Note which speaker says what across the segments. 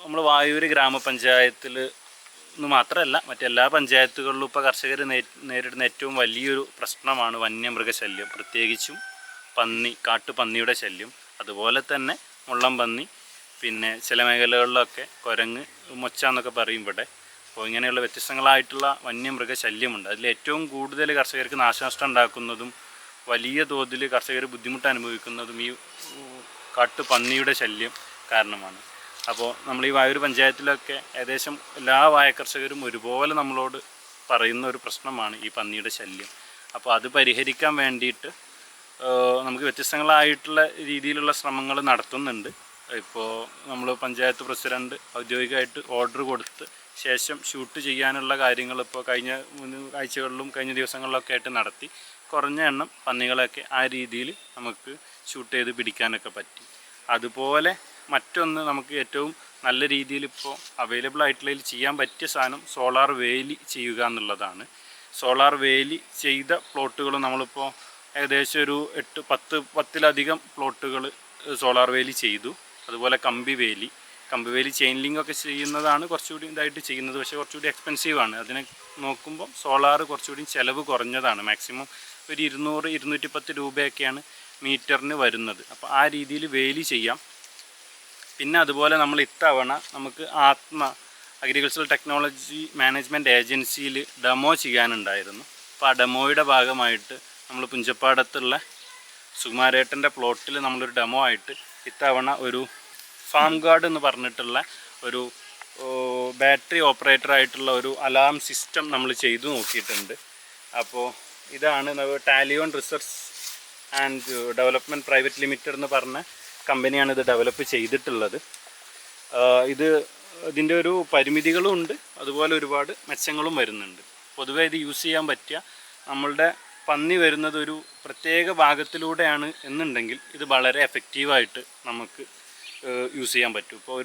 Speaker 1: നമ്മൾ വായൂർ ഗ്രാമപഞ്ചായത്തിൽ എന്ന് മാത്രമല്ല മറ്റെല്ലാ പഞ്ചായത്തുകളിലും ഇപ്പോൾ കർഷകർ നേരിടുന്ന ഏറ്റവും വലിയൊരു പ്രശ്നമാണ് വന്യമൃഗശല്യം. പ്രത്യേകിച്ചും കാട്ടുപന്നിയുടെ ശല്യം, അതുപോലെ തന്നെ മുള്ളം പന്നി, പിന്നെ ചില മേഖലകളിലൊക്കെ കുരങ്ങ്, മൊച്ച എന്നൊക്കെ പറയും ഇവിടെ. അപ്പോൾ ഇങ്ങനെയുള്ള വ്യത്യസ്തങ്ങളായിട്ടുള്ള വന്യമൃഗശല്യമുണ്ട്. അതിൽ ഏറ്റവും കൂടുതൽ കർഷകർക്ക് നാശനഷ്ടം ഉണ്ടാക്കുന്നതും വലിയ തോതിൽ കർഷകർ ബുദ്ധിമുട്ട് അനുഭവിക്കുന്നതും ഈ കാട്ടുപന്നിയുടെ ശല്യം കാരണമാണ്. അപ്പോൾ നമ്മൾ ഈ വായൂർ പഞ്ചായത്തിലൊക്കെ ഏകദേശം എല്ലാ വാഴ കർഷകരും ഒരുപോലെ നമ്മളോട് പറയുന്ന ഒരു പ്രശ്നമാണ് ഈ പന്നിയുടെ ശല്യം. അപ്പോൾ അത് പരിഹരിക്കാൻ വേണ്ടിയിട്ട് നമുക്ക് വ്യത്യസ്തങ്ങളായിട്ടുള്ള രീതിയിലുള്ള ശ്രമങ്ങൾ നടത്തുന്നുണ്ട്. ഇപ്പോൾ നമ്മൾ പഞ്ചായത്ത് പ്രസിഡന്റ് ഔദ്യോഗികമായിട്ട് ഓർഡർ കൊടുത്ത് ശേഷം ഷൂട്ട് ചെയ്യാനുള്ള കാര്യങ്ങൾ ഇപ്പോൾ കഴിഞ്ഞ ആഴ്ചകളിലും കഴിഞ്ഞ ദിവസങ്ങളിലൊക്കെ ആയിട്ട് നടത്തി. കുറഞ്ഞ എണ്ണം പന്നികളൊക്കെ ആ രീതിയിൽ നമുക്ക് ഷൂട്ട് ചെയ്ത് പിടിക്കാനൊക്കെ പറ്റി. അതുപോലെ മറ്റൊന്ന് നമുക്ക് ഏറ്റവും നല്ല രീതിയിൽ ഇപ്പോൾ അവൈലബിൾ ആയിട്ടുള്ളതിൽ ചെയ്യാൻ പറ്റിയ സാധനം സോളാർ വേലി ചെയ്യുക എന്നുള്ളതാണ്. സോളാർ വേലി ചെയ്ത പ്ലോട്ടുകൾ നമ്മളിപ്പോൾ ഏകദേശം ഒരു 10-10ലധികം പ്ലോട്ടുകൾ സോളാർ വേലി ചെയ്തു. അതുപോലെ കമ്പി വേലി ചെയിൻ ലിങ്ക് ഒക്കെ ചെയ്യുന്നതാണ് കുറച്ചുകൂടി ഇതായിട്ട് ചെയ്യുന്നത്. പക്ഷേ കുറച്ചുകൂടി എക്സ്പെൻസീവാണ്. അതിനെ നോക്കുമ്പോൾ സോളാർ കുറച്ചുകൂടി ചിലവ് കുറഞ്ഞതാണ്. മാക്സിമം ഒരു 200-210 രൂപയൊക്കെയാണ് മീറ്ററിന് വരുന്നത്. അപ്പോൾ ആ രീതിയിൽ വേലി ചെയ്യാം. പിന്നെ അതുപോലെ നമ്മൾ ഇത്തവണ നമുക്ക് അഗ്രികൾച്ചറൽ ടെക്നോളജി മാനേജ്മെൻറ്റ് ഏജൻസിയിൽ ഡെമോ ചെയ്യാനുണ്ടായിരുന്നു. അപ്പോൾ ആ ഡെമോയുടെ ഭാഗമായിട്ട് നമ്മൾ പുഞ്ചപ്പാടത്തുള്ള സുകുമാരേട്ടൻ്റെ പ്ലോട്ടിൽ നമ്മളൊരു ഡെമോ ആയിട്ട് ഇത്തവണ ഒരു ഫാം ഗാർഡ് എന്ന് പറഞ്ഞിട്ടുള്ള ഒരു ബാറ്ററി ഓപ്പറേറ്ററായിട്ടുള്ള ഒരു അലാം സിസ്റ്റം നമ്മൾ ചെയ്തു നോക്കിയിട്ടുണ്ട്. അപ്പോൾ ഇതാണ് Talion research and development private limited എന്ന് പറഞ്ഞ കമ്പനിയാണ് ഇത് ഡെവലപ്പ് ചെയ്തിട്ടുള്ളത്. ഇതിൻ്റെ ഒരു പരിമിതികളും ഉണ്ട്, അതുപോലെ ഒരുപാട് മെച്ചങ്ങളും വരുന്നുണ്ട്. പൊതുവേ ഇത് യൂസ് ചെയ്യാൻ പറ്റിയ നമ്മളുടെ പന്നി വരുന്നത് ഒരു പ്രത്യേക ഭാഗത്തിലൂടെയാണ് എന്നുണ്ടെങ്കിൽ ഇത് വളരെ എഫക്റ്റീവായിട്ട് നമുക്ക് യൂസ് ചെയ്യാൻ പറ്റും. ഇപ്പോൾ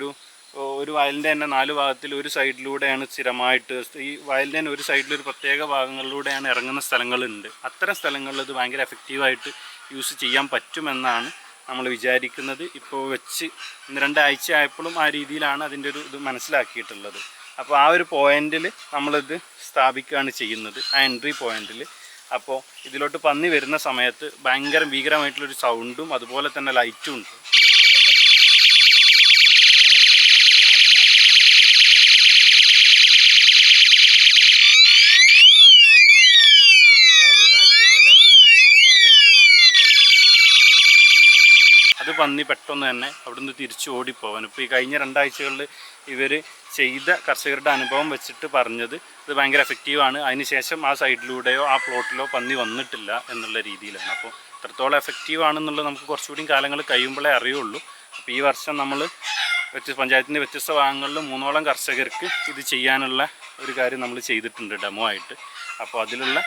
Speaker 1: ഒരു വയലിൻ്റെ തന്നെ 4 ഭാഗത്തിൽ ഒരു സൈഡിലൂടെയാണ് സ്ഥിരമായിട്ട്, ഈ വയലിൻ്റെ തന്നെ ഒരു സൈഡിൽ ഒരു പ്രത്യേക ഭാഗങ്ങളിലൂടെയാണ് ഇറങ്ങുന്ന സ്ഥലങ്ങളുണ്ട്. അത്തരം സ്ഥലങ്ങളിൽ ഇത് ഭയങ്കര എഫക്റ്റീവായിട്ട് യൂസ് ചെയ്യാൻ പറ്റുമെന്നാണ് നമ്മൾ വിചാരിക്കുന്നത്. ഇപ്പോൾ 1-2 ആഴ്ച ആയപ്പോഴും ആ രീതിയിലാണ് അതിൻ്റെ ഇത് മനസ്സിലാക്കിയിട്ടുള്ളത്. അപ്പോൾ ആ ഒരു പോയിന്റിൽ നമ്മളിത് സ്ഥാപിക്കുകയാണ് ചെയ്യുന്നത്, ആ എൻട്രി പോയിന്റിൽ. അപ്പോൾ ഇതിലോട്ട് പന്നി വരുന്ന സമയത്ത് ഭീകരമായിട്ടുള്ളൊരു സൗണ്ടും അതുപോലെ തന്നെ ലൈറ്റും ഉണ്ട്. അത് പന്നി പെട്ടെന്ന് തന്നെ അവിടുന്ന് തിരിച്ച് ഓടിപ്പോവാൻ. ഇപ്പോൾ ഈ കഴിഞ്ഞ 2 ആഴ്ചകളിൽ ഇവർ ചെയ്ത കർഷകരുടെ അനുഭവം വെച്ചിട്ട് പറഞ്ഞത് ഇത് ഭയങ്കര എഫക്റ്റീവാണ്. അതിനുശേഷം ആ സൈഡിലൂടെയോ ആ പ്ലോട്ടിലോ പന്നി വന്നിട്ടില്ല എന്നുള്ള രീതിയിലാണ്. അപ്പോൾ എത്രത്തോളം എഫക്റ്റീവാണെന്നുള്ളത് നമുക്ക് കുറച്ചുകൂടി കാലങ്ങൾ കഴിയുമ്പോഴേ അറിയുള്ളൂ. അപ്പോൾ ഈ വർഷം നമ്മൾ പഞ്ചായത്തിൻ്റെ വ്യത്യസ്ത ഭാഗങ്ങളിൽ 3ഓളം കർഷകർക്ക് ഇത് ചെയ്യാനുള്ള ഒരു കാര്യം നമ്മൾ ചെയ്തിട്ടുണ്ട് ഡെമോ ആയിട്ട്. അപ്പോൾ അതിലുള്ള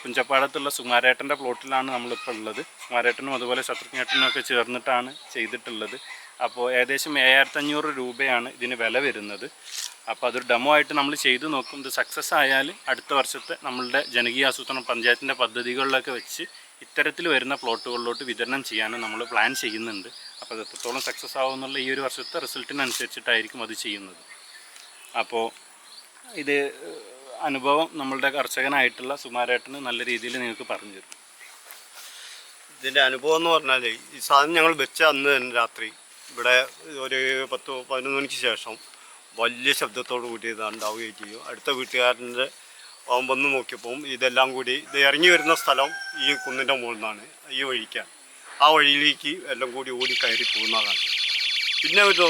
Speaker 1: പുഞ്ചപ്പാടത്തുള്ള സുകുമാരേട്ടൻ്റെ പ്ലോട്ടിലാണ് നമ്മളിപ്പോൾ ഉള്ളത്. സുകുമാരേട്ടനും അതുപോലെ ശത്രുഘ്നേട്ടനും ഒക്കെ ചേർന്നിട്ടാണ് ചെയ്തിട്ടുള്ളത്. അപ്പോൾ ഏകദേശം 7500 രൂപയാണ് ഇതിന് വില വരുന്നത്. അപ്പോൾ അതൊരു ഡെമോ ആയിട്ട് നമ്മൾ ചെയ്തു നോക്കും. ഇത് സക്സസ് ആയാൽ അടുത്ത വർഷത്തെ നമ്മളുടെ ജനകീയ ആസൂത്രണ പഞ്ചായത്തിൻ്റെ പദ്ധതികളിലൊക്കെ വെച്ച് ഇത്തരത്തിൽ വരുന്ന പ്ലോട്ടുകളിലോട്ട് വിതരണം ചെയ്യാനും നമ്മൾ പ്ലാൻ ചെയ്യുന്നുണ്ട്. അപ്പോൾ അത് എത്രത്തോളം സക്സസ് ആവുമെന്നുള്ള ഈ ഒരു വർഷത്തെ റിസൾട്ടിനനുസരിച്ചിട്ടായിരിക്കും അത് ചെയ്യുന്നത്. അപ്പോൾ ഇത് അനുഭവം നമ്മളുടെ കർഷകനായിട്ടുള്ള സുകുമാരേട്ടന് നല്ല രീതിയിൽ നിങ്ങൾക്ക് പറഞ്ഞു തരും.
Speaker 2: ഇതിൻ്റെ അനുഭവം എന്ന് പറഞ്ഞാൽ ഈ സാധനം ഞങ്ങൾ വെച്ച അന്ന് തന്നെ രാത്രി ഇവിടെ ഒരു 10-11 മണിക്ക് ശേഷം വലിയ ശബ്ദത്തോട് കൂടി ഇതുണ്ടാവുകയും ചെയ്യും. അടുത്ത വീട്ടുകാരൻ്റെ വന്ന് നോക്കിയപ്പോൾ ഇതെല്ലാം കൂടി ഇത് ഇറങ്ങി വരുന്ന സ്ഥലം ഈ കുന്നിൻ്റെ മുകളിൽ നിന്നാണ്, ഈ വഴിക്കാണ്. ആ വഴിയിലേക്ക് എല്ലാം കൂടി ഓടി കയറി പോകുന്നതാണ്. പിന്നെ ഒരു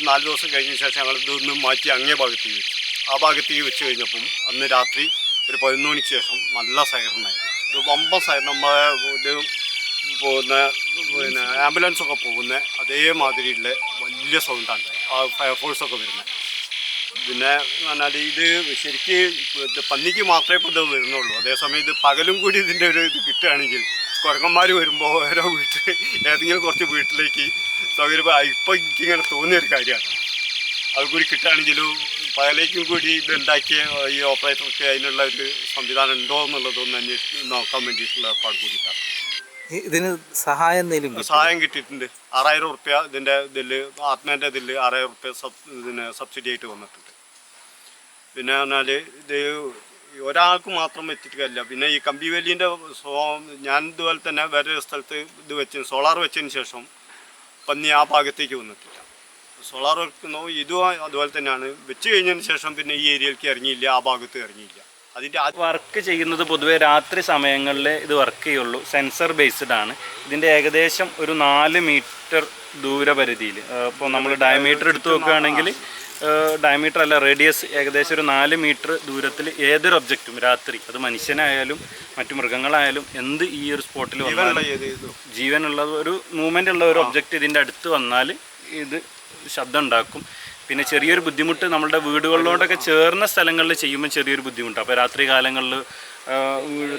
Speaker 2: 4 ദിവസം കഴിഞ്ഞ ശേഷം ഞങ്ങൾ ഇതൊന്ന് മാറ്റി അങ്ങേ ഭാഗത്തേക്ക് വെച്ചു. ആ ഭാഗത്തേക്ക് വെച്ച് കഴിഞ്ഞപ്പം അന്ന് രാത്രി ഒരു 11 മണിക്ക് ശേഷം നല്ല സൈറനായിരുന്നു. ഇത് വമ്പൻ സൈറൻ, നമ്മളെ പിന്നെ ആംബുലൻസൊക്കെ പോകുന്ന അതേമാതിരിയുള്ള വലിയ സൗണ്ടാണ് ആ ഫയർഫോഴ്സൊക്കെ വരുന്നത്. പിന്നെ പറഞ്ഞാൽ ഇത് ശരിക്ക് പന്നിക്ക് മാത്രമേ ഇപ്പോൾ ഇത് വരുന്നുള്ളൂ. അതേസമയം ഇത് പകലും കൂടി ഇതിൻ്റെ ഒരു ഇത് കിട്ടുകയാണെങ്കിൽ കുരങ്ങന്മാർ വരുമ്പോൾ ഓരോ ഏതെങ്കിലും കുറച്ച് വീട്ടിലേക്ക് സൗകര്യം ഇപ്പോൾ എനിക്കിങ്ങനെ തോന്നിയൊരു കാര്യമാണ്. അത് കൂടി കിട്ടുകയാണെങ്കിലും പകലേക്കും കൂടി ഇത് ഉണ്ടാക്കിയ ഈ ഓപ്പറേറ്റർക്ക് അതിനുള്ള ഒരു സംവിധാനം ഉണ്ടോ എന്നുള്ളതൊന്ന് നോക്കാൻ വേണ്ടിയിട്ടുള്ള ഏർപ്പാട് കൂടിയിട്ടാണ്.
Speaker 3: ഇതിന് സഹായം എന്തെങ്കിലും കിട്ടുമോ?
Speaker 2: സഹായം കിട്ടിയിട്ടുണ്ട്. 6000 റുപ്യ ഇതിൻ്റെ ആത്മേൻ്റെ ഇതിൽ 6000 റുപ്യ സബ്സിഡി ആയിട്ട് വന്നിട്ടുണ്ട്. പിന്നെ പറഞ്ഞാൽ ഇത് ഒരാൾക്ക് മാത്രം എത്തിക്കുകയല്ല. പിന്നെ ഈ കമ്പി വേലിൻ്റെ ഞാൻ ഇതുപോലെ തന്നെ വേറെ സ്ഥലത്ത് ഇത് വെച്ച് സോളാർ വെച്ചതിന് ശേഷം പന്നി ആ ഭാഗത്തേക്ക് വന്നിട്ടില്ല. സോളാർ വെക്കുന്നു ഇതും അതുപോലെ തന്നെയാണ്. വെച്ച് കഴിഞ്ഞതിന് ശേഷം പിന്നെ ഈ ഏരിയയിലേക്ക് ഇറങ്ങിയില്ല, ആ ഭാഗത്ത് ഇറങ്ങിയില്ല. അതിൻ്റെ
Speaker 1: വർക്ക് ചെയ്യുന്നത് പൊതുവേ രാത്രി സമയങ്ങളിൽ ഇത് വർക്ക് ചെയ്യുള്ളൂ. സെൻസർ ബേസ്ഡ് ആണ്. ഇതിൻ്റെ ഏകദേശം ഒരു 4 മീറ്റർ ദൂരപരിധിയിൽ, ഇപ്പോൾ നമ്മൾ ഡയമീറ്റർ എടുത്ത് നോക്കുകയാണെങ്കിൽ ഡയമീറ്റർ അല്ല റേഡിയസ് ഏകദേശം ഒരു 4 മീറ്റർ ദൂരത്തിൽ ഏതൊരു ഒബ്ജക്റ്റും രാത്രി, അത് മനുഷ്യനായാലും മറ്റു മൃഗങ്ങളായാലും എന്ത് ഈ ഒരു സ്പോട്ടിൽ വന്നാലും ജീവനുള്ള ഒരു മൂവ്മെൻ്റ് ഉള്ള ഒരു ഒബ്ജക്റ്റ് ഇതിൻ്റെ അടുത്ത് വന്നാൽ ഇത് ശബ്ദം ഉണ്ടാക്കും. പിന്നെ ചെറിയൊരു ബുദ്ധിമുട്ട് നമ്മളുടെ വീടുകളിലോട്ടൊക്കെ ചേർന്ന സ്ഥലങ്ങളിൽ ചെയ്യുമ്പോൾ ചെറിയൊരു ബുദ്ധിമുട്ട്. അപ്പോൾ രാത്രി കാലങ്ങളിൽ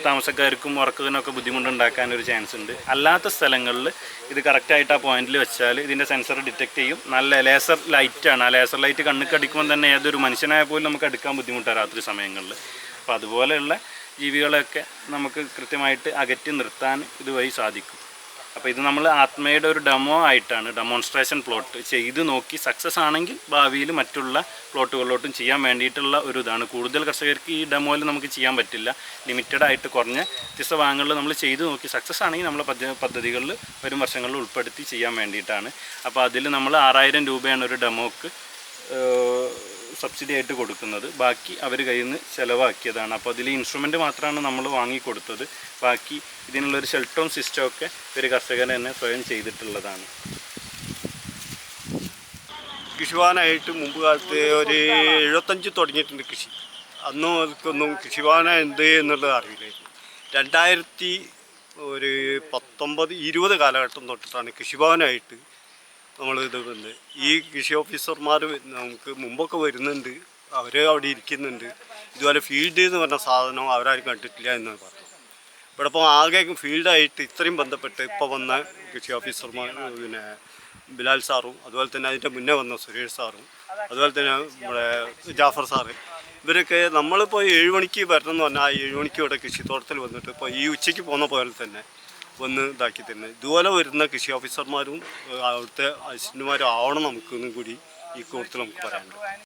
Speaker 1: താമസക്കാർക്കും ഉറക്കുന്നതിനൊക്കെ ബുദ്ധിമുട്ടുണ്ടാക്കാൻ ഒരു ചാൻസ് ഉണ്ട്. അല്ലാത്ത സ്ഥലങ്ങളിൽ ഇത് കറക്റ്റായിട്ട് ആ പോയിന്റിൽ വെച്ചാൽ ഇതിൻ്റെ സെൻസർ ഡിറ്റക്ട് ചെയ്യും. നല്ല ലേസർ ലൈറ്റാണ്. ആ ലേസർ ലൈറ്റ് കണ്ണിക്ക് അടിക്കുമ്പോൾ തന്നെ ഏതൊരു മനുഷ്യനായ പോലും നമുക്ക് എടുക്കാൻ ബുദ്ധിമുട്ടാണ് രാത്രി സമയങ്ങളിൽ. അപ്പോൾ അതുപോലെയുള്ള ജീവികളെയൊക്കെ നമുക്ക് കൃത്യമായിട്ട് അകറ്റി നിർത്താൻ ഇതുവഴി സാധിക്കും. അപ്പോൾ ഇത് നമ്മൾ ആത്മയുടെ ഒരു ഡെമോ ആയിട്ടാണ്, ഡെമോൺസ്ട്രേഷൻ പ്ലോട്ട് ചെയ്ത് നോക്കി സക്സസ് ആണെങ്കിൽ ഭാവിയിൽ മറ്റുള്ള പ്ലോട്ടുകളിലോട്ടും ചെയ്യാൻ വേണ്ടിയിട്ടുള്ള ഒരു ഇതാണ്. കൂടുതൽ കർഷകർക്ക് ഈ ഡെമോയിൽ നമുക്ക് ചെയ്യാൻ പറ്റില്ല. ലിമിറ്റഡ് ആയിട്ട് കുറഞ്ഞ വ്യത്യസ്ത ഭാഗങ്ങളിൽ നമ്മൾ ചെയ്ത് നോക്കി സക്സസ് ആണെങ്കിൽ നമ്മളെ പദ്ധതികളിൽ വരും വർഷങ്ങളിൽ ഉൾപ്പെടുത്തി ചെയ്യാൻ വേണ്ടിയിട്ടാണ്. അപ്പോൾ അതിൽ നമ്മൾ 6000 രൂപയാണ് ഒരു ഡെമോക്ക് സബ്സിഡി ആയിട്ട് കൊടുക്കുന്നത്. ബാക്കി അവർ കയ്യിൽ നിന്ന് ചിലവാക്കിയതാണ്. അപ്പോൾ അതിൽ ഇൻസ്ട്രുമെൻറ്റ് മാത്രമാണ് നമ്മൾ വാങ്ങിക്കൊടുത്തത്. ബാക്കി ഇതിനുള്ളൊരു ഷെൽട്ടറും സിസ്റ്റമൊക്കെ ഒരു കർഷകൻ തന്നെ സ്വയം ചെയ്തിട്ടുള്ളതാണ്.
Speaker 2: കൃഷിഭവനായിട്ട് മുമ്പ് കാലത്ത് ഒരു 75 തുടങ്ങിയിട്ടുണ്ട് കൃഷി. അന്നും അതൊന്നും കൃഷിഭവന എന്ത് എന്നുള്ളത് അറിയില്ലായിരുന്നു. 2019-20 കാലഘട്ടം തൊട്ടിട്ടാണ് കൃഷിഭവനായിട്ട് നമ്മൾ ഇത് വന്നത്. ഈ കൃഷി ഓഫീസർമാർ നമുക്ക് മുമ്പൊക്കെ വരുന്നുണ്ട്, അവർ അവിടെ ഇരിക്കുന്നുണ്ട്. ഇതുപോലെ ഫീൽഡ് എന്ന് പറഞ്ഞ സാധനം അവരാരും കണ്ടിട്ടില്ല എന്ന് പറഞ്ഞു. ഇവിടെ ഇപ്പോൾ ആകെ ഫീൽഡായിട്ട് ഇത്രയും ബന്ധപ്പെട്ട് ഇപ്പോൾ വന്ന കൃഷി ഓഫീസർമാർ പിന്നെ ബിലാൽ സാറും അതുപോലെ തന്നെ അതിൻ്റെ മുന്നേ വന്ന സുരേഷ് സാറും അതുപോലെ തന്നെ നമ്മുടെ ജാഫർ സാറ്, ഇവരൊക്കെ നമ്മളിപ്പോൾ 7 മണിക്ക് വരണം എന്ന് പറഞ്ഞാൽ 7 മണിക്ക് ഇവിടെ കൃഷിത്തോട്ടത്തിൽ വന്നിട്ട് ഇപ്പോൾ ഈ ഉച്ചയ്ക്ക് പോകുന്ന പോലെ തന്നെ വന്ന് ഇതാക്കി തരുന്നത്. ഇതുപോലെ വരുന്ന കൃഷി ഓഫീസർമാരും അവിടുത്തെ അസിസ്റ്റന്റുമാരും ആവണം നമുക്കൊന്നും കൂടി ഈ കൂട്ടത്തിൽ നമുക്ക് പറയാനുണ്ട്.